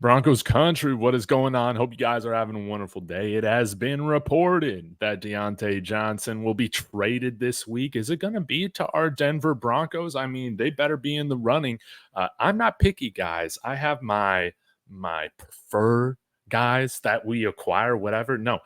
Broncos country, what is going on? Hope you guys are having a wonderful day. It has been reported that Diontae Johnson will be traded this week. Is it going to be to our Denver Broncos? I mean, they better be in the running. I'm not picky, guys. I have my preferred guys that we acquire, whatever. No,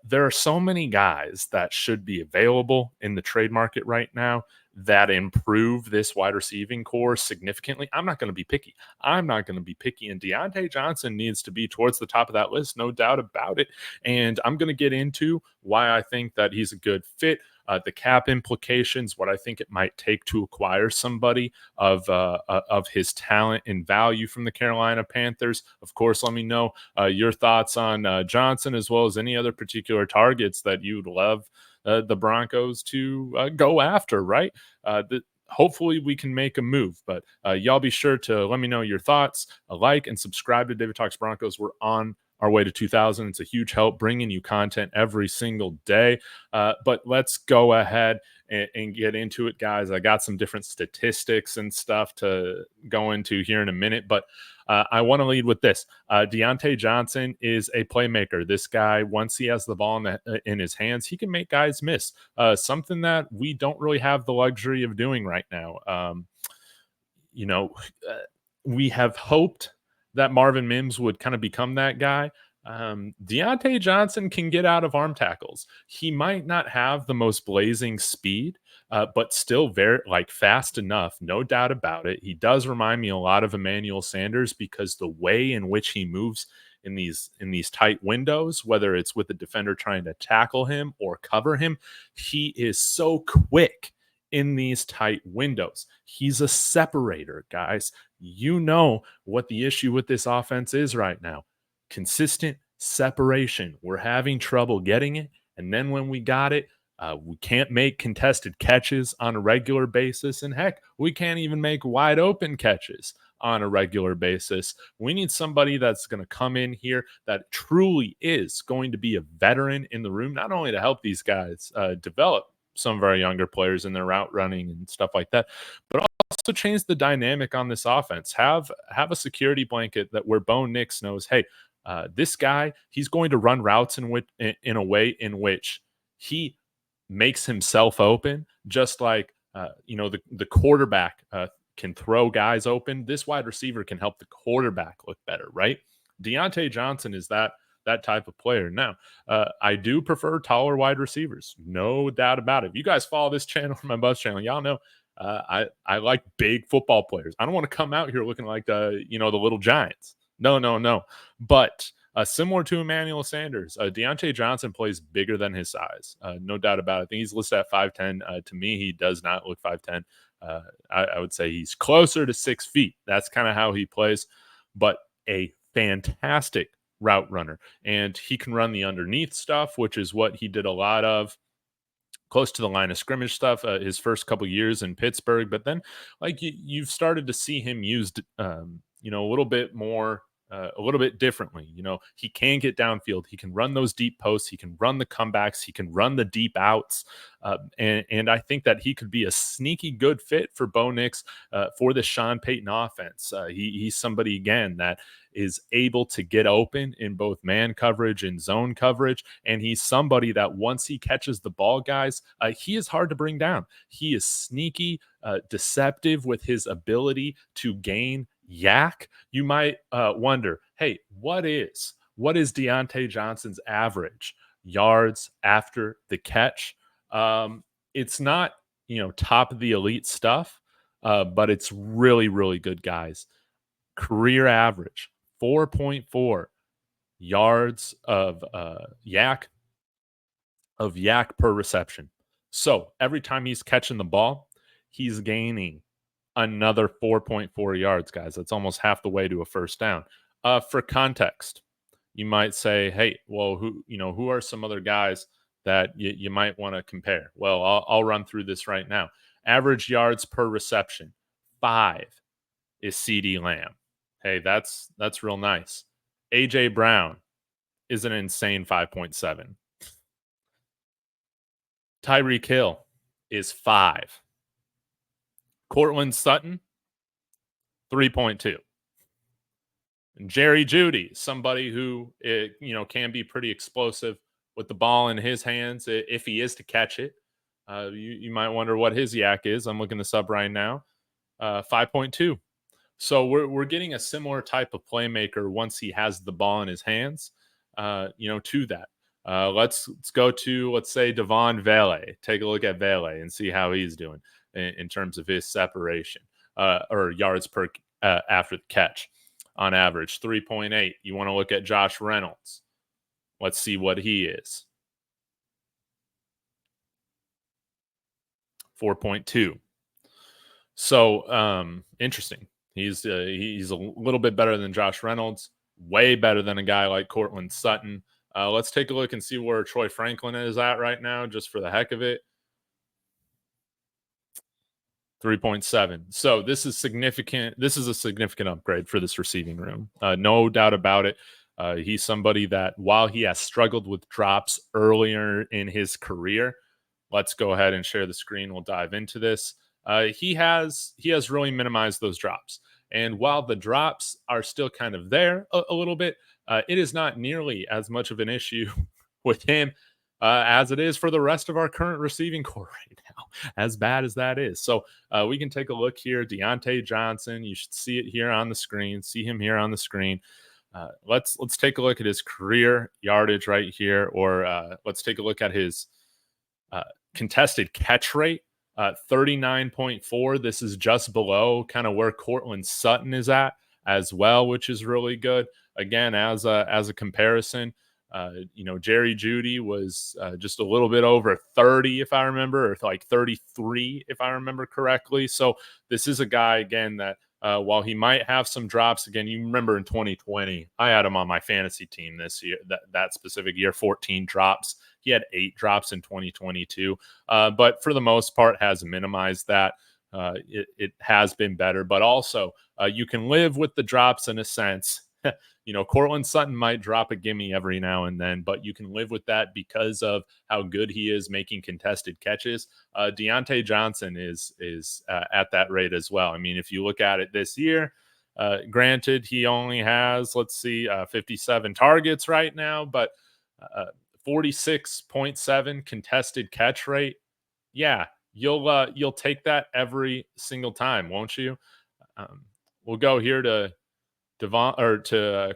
there are so many guys that should be available in the trade market right now that improve this wide receiving core significantly. I'm not going to be picky. And Diontae Johnson needs to be towards the top of that list, no doubt about it. And I'm going to get into why I think that he's a good fit, the cap implications, what I think it might take to acquire somebody of his talent and value from the Carolina Panthers. Of course, let me know your thoughts on Johnson, as well as any other particular targets that you'd love the Broncos to go after, right? Hopefully we can make a move, but y'all be sure to let me know your thoughts, like and subscribe to David Talks Broncos. We're on our way to 2,000. It's a huge help bringing you content every single day. But let's go ahead and get into it, guys. I got some different statistics and stuff to go into here in a minute, but I want to lead with this. Diontae Johnson is a playmaker. This guy, once he has the ball in his hands, he can make guys miss. Something that we don't really have the luxury of doing right now. You know, we have hoped that Marvin Mims would kind of become that guy. Diontae Johnson can get out of arm tackles. He might not have the most blazing speed, but still very fast enough, no doubt about it. He does remind me a lot of Emmanuel Sanders because the way in which he moves in these tight windows, whether it's with the defender trying to tackle him or cover him, he is so quick in these tight windows. He's a separator, guys. You know what the issue with this offense is right now. Consistent separation. We're having trouble getting it. And then when we got it, we can't make contested catches on a regular basis. And heck, we can't even make wide open catches on a regular basis. We need somebody that's going to come in here that truly is going to be a veteran in the room, not only to help these guys develop some of our younger players in their route running and stuff like that, but also change the dynamic on this offense. Have a security blanket that where Bo Nix knows, hey, this guy, he's going to run routes in a way in which he makes himself open, just like the quarterback can throw guys open. This wide receiver can help the quarterback look better, right? Diontae Johnson is that type of player. Now, I do prefer taller wide receivers, no doubt about it. If you guys follow this channel, my Buzz channel, y'all know I like big football players. I don't want to come out here looking like the little giants. No. But similar to Emmanuel Sanders, Diontae Johnson plays bigger than his size. No doubt about it. I think he's listed at 5'10". To me, he does not look 5'10". I would say he's closer to 6 feet. That's kind of how he plays, but a fantastic route runner. And he can run the underneath stuff, which is what he did a lot of close to the line of scrimmage stuff his first couple years in Pittsburgh. But then you've started to see him used, a little bit more, a little bit differently. He can get downfield. He can run those deep posts. He can run the comebacks. He can run the deep outs. And I think that he could be a sneaky good fit for Bo Nix for the Sean Payton offense. He's somebody, again, that is able to get open in both man coverage and zone coverage. And he's somebody that once he catches the ball, guys, he is hard to bring down. He is sneaky, deceptive with his ability to gain yak. You might wonder, hey, what is Diontae Johnson's average yards after the catch? It's not, top of the elite stuff, but it's really, really good, guys. Career average 4.4 yards of yak per reception. So every time he's catching the ball, he's gaining another 4.4 yards, guys. That's almost half the way to a first down. For context, you might say, hey, well, who are some other guys that you might want to compare? Well, I'll run through this right now. Average yards per reception, 5 is CeeDee Lamb. Hey, that's real nice. AJ Brown is an insane 5.7. Tyreek Hill is 5. Cortland Sutton, 3.2. Jerry Jeudy, somebody who can be pretty explosive with the ball in his hands if he is to catch it. You might wonder what his yak is. I'm looking this up right now. 5.2. So we're getting a similar type of playmaker once he has the ball in his hands. To that. Let's go to, let's say, Devon Vele. Take a look at Vele and see how he's doing in terms of his separation or yards per after the catch on average. 3.8. You want to look at Josh Reynolds. Let's see what he is. 4.2. So interesting. He's a little bit better than Josh Reynolds, way better than a guy like Courtland Sutton. Let's take a look and see where Troy Franklin is at right now, just for the heck of it. 3.7. So this is significant. This is a significant upgrade for this receiving room. No doubt about it. He's somebody that, while he has struggled with drops earlier in his career, let's go ahead and share the screen. We'll dive into this. He has really minimized those drops. And while the drops are still kind of there a little bit, it is not nearly as much of an issue with him as it is for the rest of our current receiving core right now, as bad as that is. So we can take a look here. Diontae Johnson, you should see it here on the screen. See him here on the screen. Let's take a look at his career yardage right here, or let's take a look at his contested catch rate. 39.4. This is just below kind of where Courtland Sutton is at as well, which is really good. Again, as a comparison, Jerry Jeudy was just a little bit over 30, if I remember, or like 33, if I remember correctly. So this is a guy, again, that while he might have some drops, again, you remember in 2020, I had him on my fantasy team this year, that specific year, 14 drops. He had 8 drops in 2022, but for the most part has minimized that. It has been better, but also you can live with the drops in a sense. Courtland Sutton might drop a gimme every now and then, but you can live with that because of how good he is making contested catches. Diontae Johnson is at that rate as well. I mean, if you look at it this year, granted, he only has, 57 targets right now, but 46.7 contested catch rate. Yeah, you'll take that every single time, won't you? We'll go here to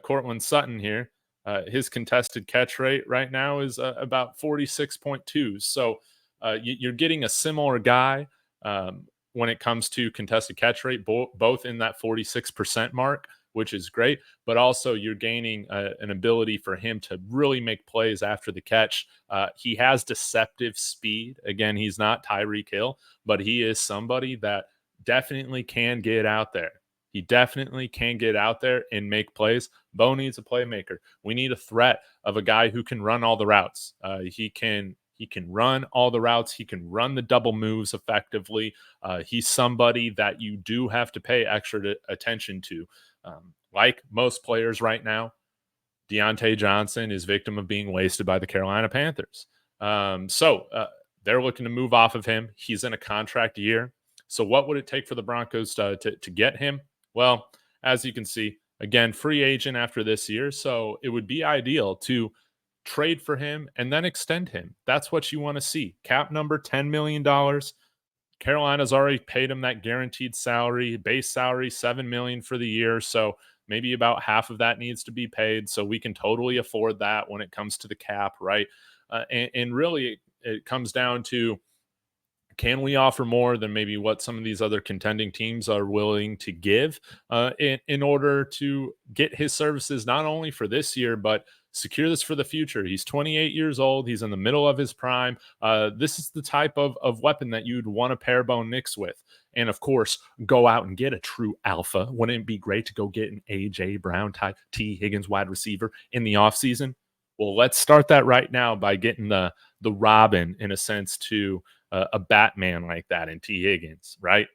Courtland Sutton here. His contested catch rate right now is about 46.2. So you're getting a similar guy when it comes to contested catch rate, both in that 46% mark, which is great, but also you're gaining an ability for him to really make plays after the catch. He has deceptive speed. Again, he's not Tyreek Hill, but he is somebody that definitely can get out there. He definitely can get out there and make plays. Bo needs a playmaker. We need a threat of a guy who can run all the routes. He can run all the routes. He can run the double moves effectively. He's somebody that you do have to pay extra attention to. Like most players right now, Diontae Johnson is victim of being wasted by the Carolina Panthers. So they're looking to move off of him. He's in a contract year. So what would it take for the Broncos to get him? Well, as you can see, again, free agent after this year. So it would be ideal to trade for him and then extend him. That's what you want to see. Cap number, $10 million. Carolina's already paid him that guaranteed salary, base salary, $7 million for the year. So maybe about half of that needs to be paid. So we can totally afford that when it comes to the cap, right? And really, it comes down to, can we offer more than maybe what some of these other contending teams are willing to give in order to get his services, not only for this year, but secure this for the future? He's 28 years old. He's in the middle of his prime. This is the type of weapon that you'd want to pair Bo Nix with. And of course, go out and get a true alpha. Wouldn't it be great to go get an A.J. Brown type T. Higgins wide receiver in the offseason? Well, let's start that right now by getting the Robin, in a sense, to a Batman like that in T. Higgins, right?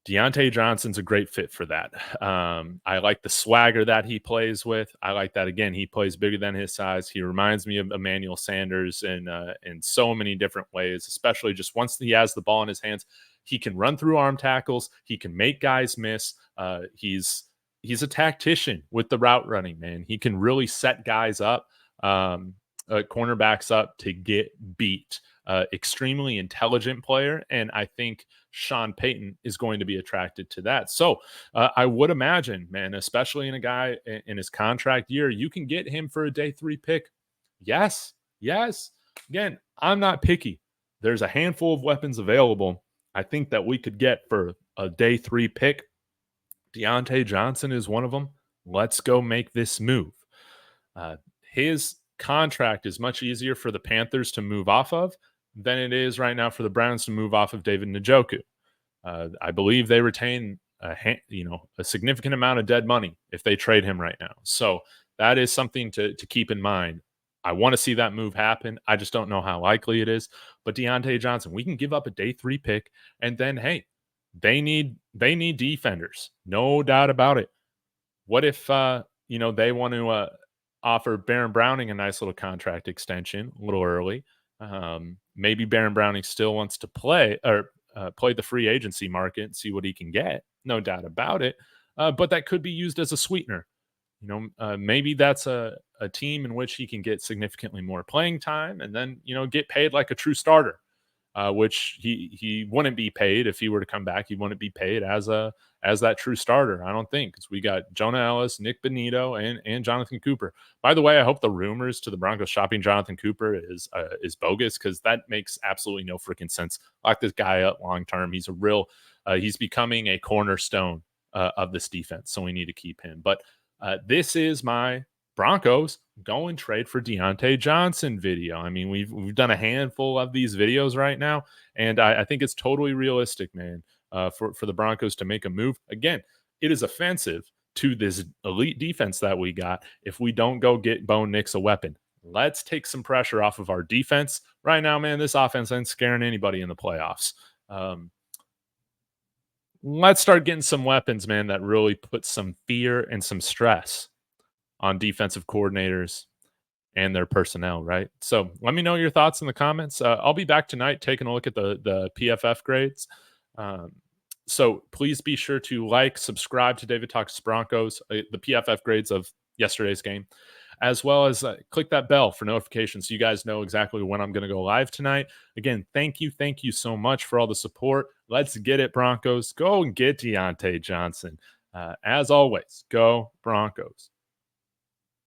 Diontae Johnson's a great fit for that. I like the swagger that he plays with. I like that, again, he plays bigger than his size. He reminds me of Emmanuel Sanders in so many different ways, especially just once he has the ball in his hands. He can run through arm tackles. He can make guys miss. He's he's a tactician with the route running, man. He can really set guys up, cornerbacks up to get beat. Extremely intelligent player, and I think Sean Payton is going to be attracted to that. So I would imagine, man, especially in a guy in his contract year, you can get him for a day 3 pick. Yes, yes. Again, I'm not picky. There's a handful of weapons available. I think that we could get for a day 3 pick. Diontae Johnson is one of them. Let's go make this move. His contract is much easier for the Panthers to move off of than it is right now for the Browns to move off of David Njoku. I believe they retain a significant amount of dead money if they trade him right now. So that is something to keep in mind. I want to see that move happen. I just don't know how likely it is. But Diontae Johnson, we can give up a day 3 pick, and then hey, they need defenders, no doubt about it. What if they want to offer Baron Browning a nice little contract extension a little early? Maybe Baron Browning still wants to play the free agency market and see what he can get. No doubt about it. But that could be used as a sweetener. Maybe that's a team in which he can get significantly more playing time and then, get paid like a true starter, which he wouldn't be paid if he were to come back. He wouldn't be paid as that true starter, I don't think, because we got Jonah Ellis, Nick Benito, and Jonathan Cooper. By the way, I hope the rumors to the Broncos shopping Jonathan Cooper is bogus, because that makes absolutely no freaking sense. I like this guy up long term. He's he's becoming a cornerstone of this defense, so we need to keep him. But this is my Broncos go and trade for Diontae Johnson video. I mean, we've done a handful of these videos right now, and I think it's totally realistic, man, for the Broncos to make a move. Again, it is offensive to this elite defense that we got if we don't go get Bo Nix a weapon. Let's take some pressure off of our defense. Right now, man, this offense ain't scaring anybody in the playoffs. Let's start getting some weapons, man, that really put some fear and some stress on defensive coordinators and their personnel, right? So let me know your thoughts in the comments. I'll be back tonight taking a look at the PFF grades. So please be sure to subscribe to David Talks Broncos, the PFF grades of yesterday's game, as well as click that bell for notifications so you guys know exactly when I'm going to go live tonight. Again, thank you so much for all the support. Let's get it, Broncos. Go and get Diontae Johnson. As always, go Broncos.